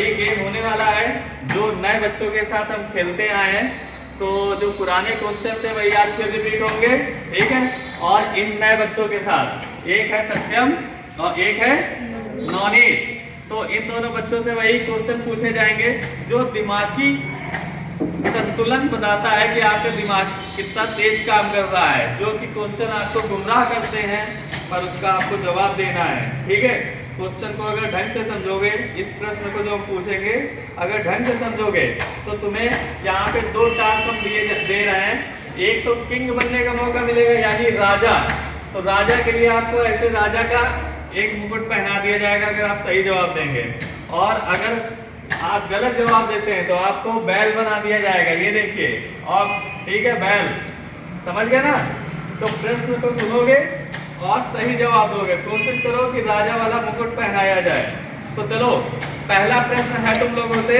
वही गेम होने वाला है जो नए बच्चों के साथ हम खेलते आए हैं। तो जो पुराने क्वेश्चन थे वही आज फिर रिपीट होंगे, ठीक है। और इन नए बच्चों के साथ एक है सत्यम और एक है नवनीत, तो इन दोनों बच्चों से वही क्वेश्चन पूछे जाएंगे जो दिमागी संतुलन बताता है कि आपका दिमाग कितना तेज काम कर रहा है। जो कि क्वेश्चन आपको गुमराह करते हैं पर उसका आपको जवाब देना है, ठीक है। क्वेश्चन को अगर ढंग से समझोगे, इस प्रश्न को जो हम पूछेंगे अगर ढंग से समझोगे तो तुम्हें यहाँ पे 2 टास्क हम दे रहे हैं। एक तो किंग बनने का मौका मिलेगा यानी राजा, तो राजा के लिए आपको ऐसे राजा का एक मुकुट पहना दिया जाएगा अगर आप सही जवाब देंगे। और अगर आप गलत जवाब देते हैं तो आपको बैल बना दिया जाएगा, ये देखिए। और ठीक है, बैल समझ गए ना। तो प्रश्न को सुनोगे और सही जवाब दोगे, कोशिश करो कि राजा वाला मुकुट पहनाया जाए। तो चलो पहला प्रश्न है तुम लोगों से।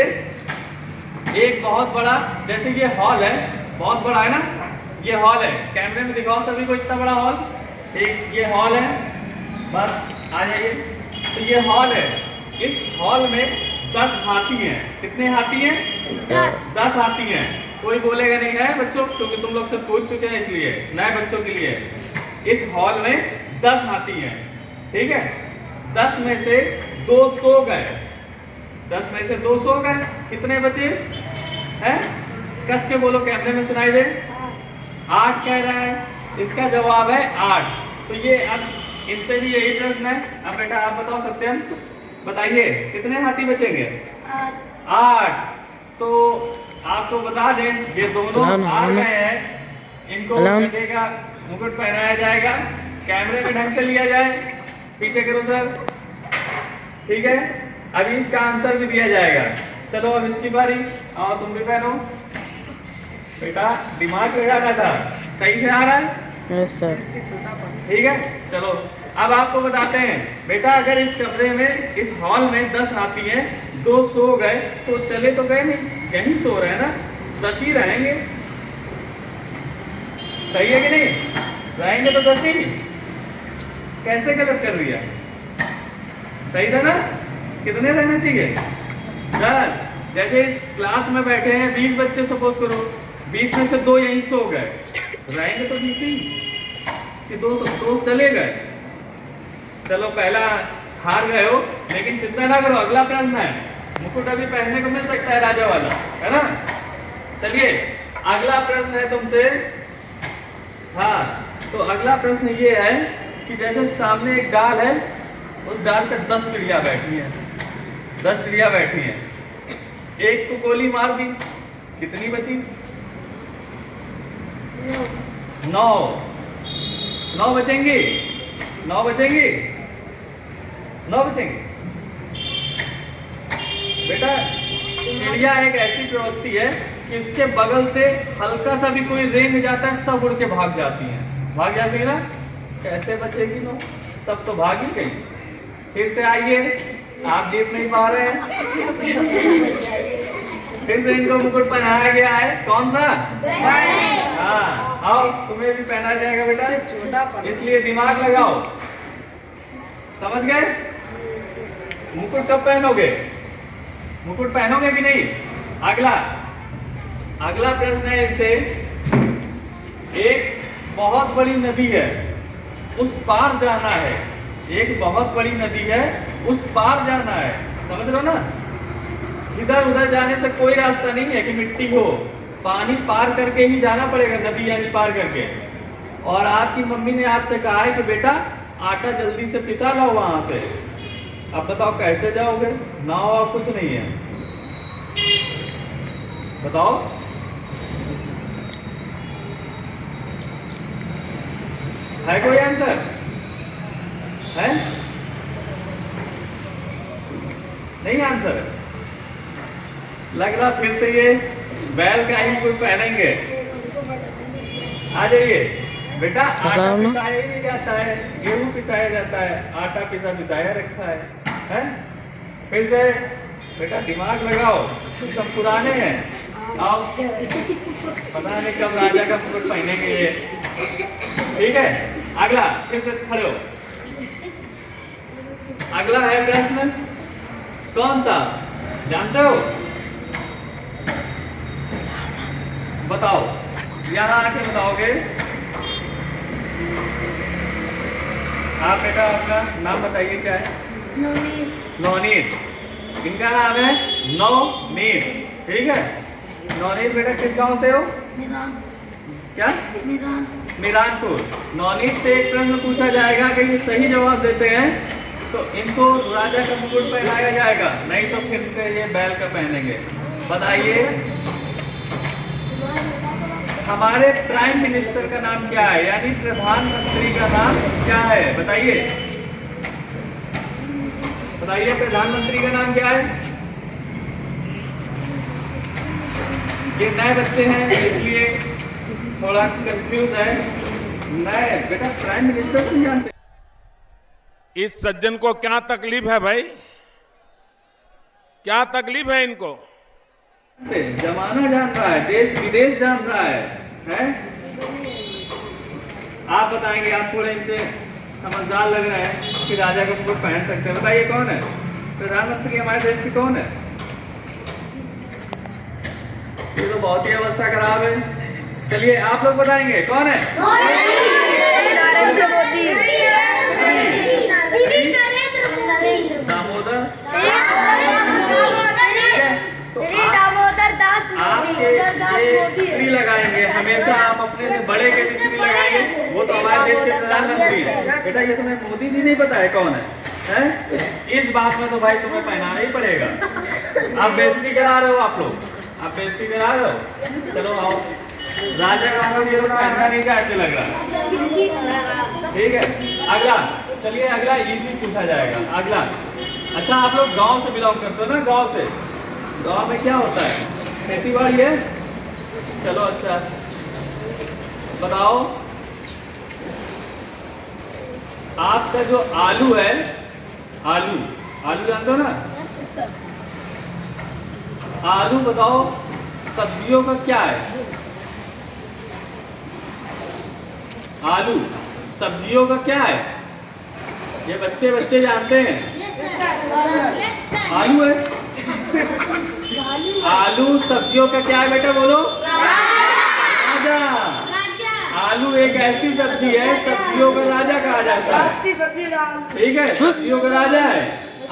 एक बहुत बड़ा, जैसे ये हॉल है, बहुत बड़ा है ना, ये हॉल है। कैमरे में दिखाओ सभी को इतना बड़ा हॉल, ठीक, ये हॉल है, बस आ जाइए। तो ये हॉल है, इस हॉल में 10 हाथी हैं। कितने हाथी हैं? 10 हाथी हैं। कोई बोलेगा नहीं है बच्चों, क्योंकि तुम लोग से पूछ चुके हैं, इसलिए नए बच्चों के लिए। इस हॉल में 10 हाथी हैं, ठीक है। 10 में से 2 सो गए, 10 में से 2 सो गए, कितने बचे हैं? कस के बोलो, कैमरे में सुनाई दे। 8 कह रहा है, इसका जवाब है 8। तो ये अब इनसे भी यही प्रश्न है। अब बेटा आप बताओ सत्यम, बताइए कितने हाथी बचेंगे? 8। तो आपको बता दें ये दोनों आ गए हैं, इनको गधे का मुकुट पहनाया जाएगा। कैमरे में ढंग से लिया जाए, पीछे करो सर, ठीक है। अभी इसका आंसर भी दिया जाएगा। चलो अब इसकी बारी, और तुम भी पहनो। बेटा दिमाग लगाना था, सही से आ रहा है? Yes sir. ठीक है, चलो अब आपको बताते हैं। बेटा अगर इस कमरे में, इस हॉल में 10 हाथी हैं, 2 सो गए तो चले तो गए नहीं, यहीं सो रहे हैं ना, 10 ही रहेंगे। सही है कि नहीं? रहेंगे तो 10 ही। कैसे गलत कर दिया? सही था ना? कितने रहना चाहिए? 10। जैसे इस क्लास में बैठे हैं 20 बच्चे, सपोज करो 20 में से 2 यहीं सो गए, रहेंगे तो 20 ही कि 2 चले गए। चलो पहला हार गए हो, लेकिन चिंता ना करो, अगला प्रश्न है। मुकुट अभी पहनने को मिल सकता है राजा वाला, है ना। चलिए अगला प्रश्न है तुमसे। हाँ, तो अगला प्रश्न ये है कि जैसे सामने एक डाल है, उस डाल पर 10 चिड़िया बैठी हैं, 10 चिड़िया बैठी हैं। एक को गोली मार दी, कितनी बची? 9 बचेंगी, 9 बचेंगी, 9 बचेंगे। बेटा चिड़िया एक ऐसी प्रवृत्ति है कि उसके बगल से हल्का सा भी कोई रेंग जाता है, सब उड़ के भाग जाती हैं, भाग जाती है ना। कैसे बचेगी 9? सब तो भाग ही गई। फिर से आइए, आप जीत नहीं पा रहे हैं। फिर से इनको मुकुट पहनाया गया है, कौन सा? हाँ, आओ तुम्हें भी पहनाया जाएगा बेटा, इसलिए दिमाग लगाओ। समझ गए? मुकुट कब पहनोगे? मुकुट पहनोगे कि नहीं? अगला प्रश्न है इनसे। एक बहुत बड़ी नदी है, उस पार जाना है। एक बहुत बड़ी नदी है, उस पार जाना है, समझ लो ना। इधर उधर जाने से कोई रास्ता नहीं है कि मिट्टी हो, पानी पार करके ही जाना पड़ेगा, नदी यानी पार करके। और आपकी मम्मी ने आपसे कहा है कि बेटा आटा जल्दी से पिसा लाओ वहां से। अब बताओ कैसे जाओगे? नाव और कुछ नहीं है, बताओ। है कोई आंसर? है? नहीं आंसर? लग रहा फिर से ये बैल का ही कोई पहनेंगे। आ जाइए बेटा, आटा पिसाया ही जाता है, गेहूं पिसाया जाता है, आटा पिसाया रखा है? फिर से बेटा दिमाग लगाओ, सब पुराने हैं। आओ, पता नहीं कब राजा का मुकुट पहनेंगे ये। ठीक है, अगला फिर से खड़े हो। अगला है प्रश्न, कौन सा? जानते हो? बताओ, यहाँ आके बताओगे। आप बेटा अपना नाम बताइए, क्या है? नवनीत। इनका नाम है नवनीत, ठीक है। नवनीत बेटा किस गांव से हो? क्या? मीरानपुर। नवनीत से एक प्रश्न पूछा जाएगा कि ये सही जवाब देते हैं तो इनको राजा का मुकुट पहनाया जाएगा, नहीं तो फिर से ये बैल का पहनेंगे। बताइए, हमारे प्राइम मिनिस्टर का नाम क्या है, यानी प्रधानमंत्री का नाम क्या है? बताइए, बताइए प्रधानमंत्री का नाम क्या है? ये नए बच्चे हैं इसलिए थोड़ा कंफ्यूज है। नए बेटा प्राइम मिनिस्टर नहीं जानते। इस सज्जन को क्या तकलीफ है भाई? क्या तकलीफ है इनको? जमाना जान रहा है, देश विदेश जान रहा है? आप बताएंगे, आप थोड़े इनसे समझदार लग रहे हैं कि राजा का मुकुट पहन सकते हैं। बताइए कौन है प्रधानमंत्री हमारे देश की? कौन है? ये तो बहुत ही अवस्था खराब है। चलिए आप लोग बताएंगे कौन है? नरेंद्र मोदी। दामोदर श्री लगाएंगे हमेशा। आप अपने से बड़े के भी श्री लगाएंगे, वो तो हमारे देश के प्रधानमंत्री है। बेटा ये तुम्हें मोदी जी नहीं पता है कौन है? इस बात में तो भाई तुम्हें पहनाना ही पड़ेगा। आप बेइज्जती करा रहे हो, आप लोग आप बेइज्जती करा रहे हो। चलो आओ, राजा का मुकुट ये तो पहनना नहीं चाहते लग रहा, ठीक है। अगला, चलिए अगला इजी पूछा जाएगा। अगला, अच्छा आप लोग गांव से बिलोंग करते हो ना? गांव से, गांव में क्या होता है? खेती बाड़ी है? चलो अच्छा बताओ, आपका जो आलू है, आलू आलू जानते हो ना? आलू बताओ सब्जियों का क्या है? आलू सब्जियों का क्या है? ये बच्चे जानते हैं। आलू है। आलू सब्जियों का क्या है बेटा? बोलो। राजा। आलू एक ऐसी सब्जी है, सब्जियों का राजा कहा जाता है, ठीक है। सब्जियों का राजा है।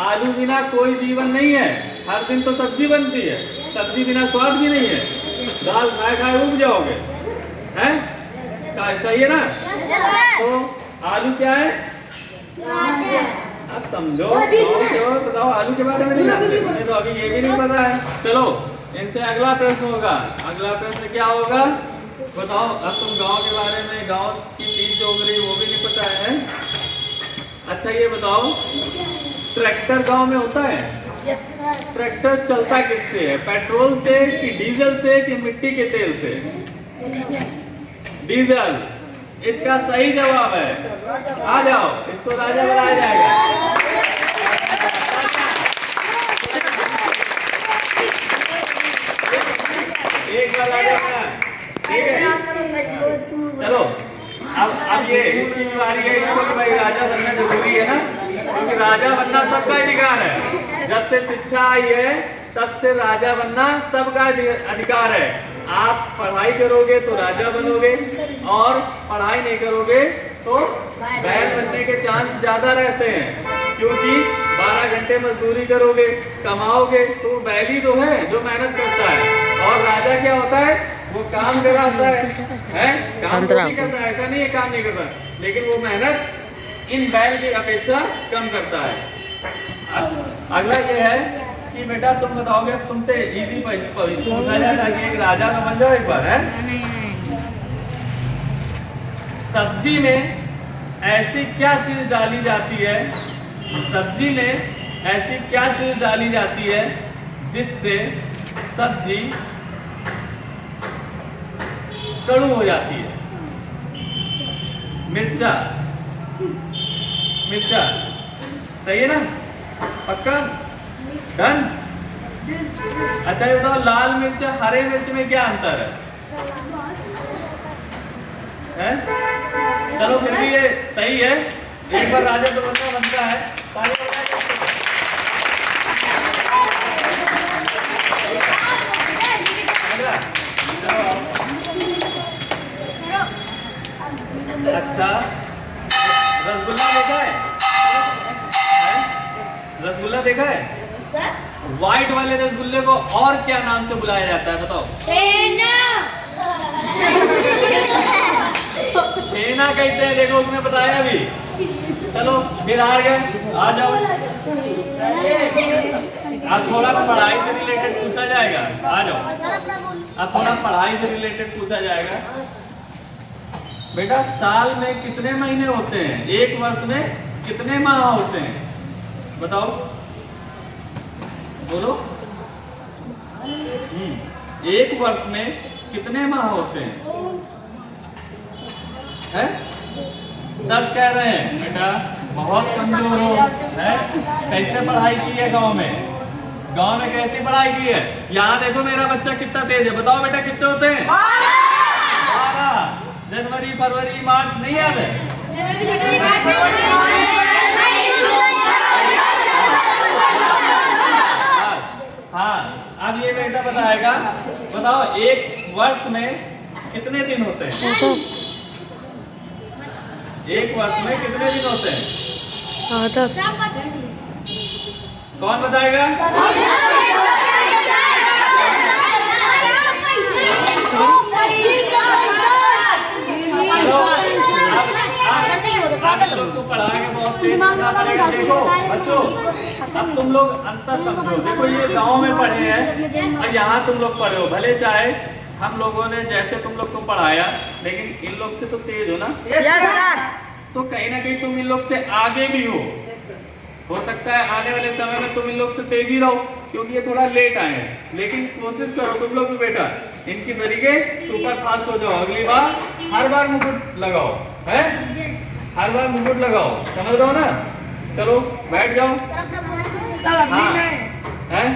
आलू बिना कोई जीवन नहीं है। हर दिन तो सब्जी बनती है, सब्जी बिना स्वाद भी नहीं है। दाल खाए खाए उग जाओगे, हैं? सही है ना? तो आलू क्या है? आप समझो, बताओ आलू के बारे में नहीं जानते? मुझे तो अभी ये भी नहीं पता है। चलो इनसे अगला प्रश्न होगा। अगला प्रश्न क्या होगा बताओ? अब तुम गांव के बारे में, गांव की चीज जो रही वो भी नहीं पता है। अच्छा ये बताओ, ट्रैक्टर गांव में होता है? ट्रैक्टर चलता किससे है? पेट्रोल से कि डीजल से कि मिट्टी के तेल से? डीजल। इसका सही जवाब है। आ जाओ, इसको राजा बनाया जाएगा। एक बार राजा बना, ठीक है। चलो अब ये इसकी बारी है, इसको कि भाई राजा बनना जरूरी है ना, क्योंकि राजा बनना सबका अधिकार है। जब से शिक्षा आई है तब से राजा बनना सबका अधिकार है। आप पढ़ाई करोगे तो राजा बनोगे, और पढ़ाई नहीं करोगे तो बैल बनने के चांस ज्यादा रहते हैं, क्योंकि 12 घंटे मजदूरी करोगे, कमाओगे तो बैल ही तो है जो मेहनत करता है। और राजा क्या होता है? वो काम कराता है, काम तो नहीं करता, ऐसा नहीं है काम नहीं करता, लेकिन वो मेहनत इन बैल की अपेक्षा कम करता है। अगला ये है कि बेटा तुम बताओगे, तुमसे इजी पूछा जाए ताकि एक राजा में बन जाओ एक बार, है? सब्जी में ऐसी क्या चीज डाली जाती है? सब्जी में ऐसी क्या चीज डाली जाती है जिससे सब्जी कड़ू हो जाती है? मिर्चा। मिर्चा सही है ना? पक्का? डन? अच्छा ये बताओ, लाल मिर्च हरे मिर्च में क्या अंतर है? चलो फिर भी ये सही है। एक बार राजा तो बनता है। अच्छा, रसगुल्ला देखा है? हैं? रसगुल्ला देखा है? व्हाइट वाले रसगुल्ले को और क्या नाम से बुलाया जाता है बताओ? छेना कहते हैं, देखो उसने बताया अभी। चलो फिर हार गए, आ जाओ। आज थोड़ा पढ़ाई से रिलेटेड पूछा जाएगा, आ जाओ। अब थोड़ा पढ़ाई से रिलेटेड पूछा जाएगा। बेटा साल में कितने महीने होते हैं? एक वर्ष में कितने माह होते हैं बताओ? बोलो। एक वर्ष में कितने माह होते हैं? 10 कह रहे हैं। बेटा बहुत कमजोर हो, है? कैसे पढ़ाई की है गांव में? गांव में कैसी पढ़ाई की है? यहाँ देखो मेरा बच्चा कितना तेज है, बताओ बेटा कितने होते हैं? 12। जनवरी, फरवरी, मार्च नहीं याद है? हाँ, अब ये बेटा बताएगा। बताओ एक वर्ष में कितने दिन होते हैं? एक वर्ष में कितने दिन होते हैं? कौन बताएगा? लोग को पढ़ाएंगे बहुत तेज करना पड़ेगा। देखो बच्चों, अब तुम लोग अंतर समझो। देखो ये गांव में पढ़े हैं और यहाँ तुम लोग पढ़े हो। भले चाहे हम लोगों ने जैसे तुम लोग को पढ़ाया, लेकिन इन लोग से तो तेज हो ना। तो कहीं ना कहीं तुम इन लोग से आगे भी हो सकता है आने वाले समय में तुम इन लोग से तेज ही रहो, क्योंकि ये थोड़ा लेट आए हैं। लेकिन कोशिश करो तुम लोग भी बेटा इनकी तरीके सुपर फास्ट हो जाओ। अगली बार हर बार मुकुट लगाओ, है? हर बार मुकुट लगाओ, समझ रहे हो ना? चलो बैठ जाओ। हाँ। हैं?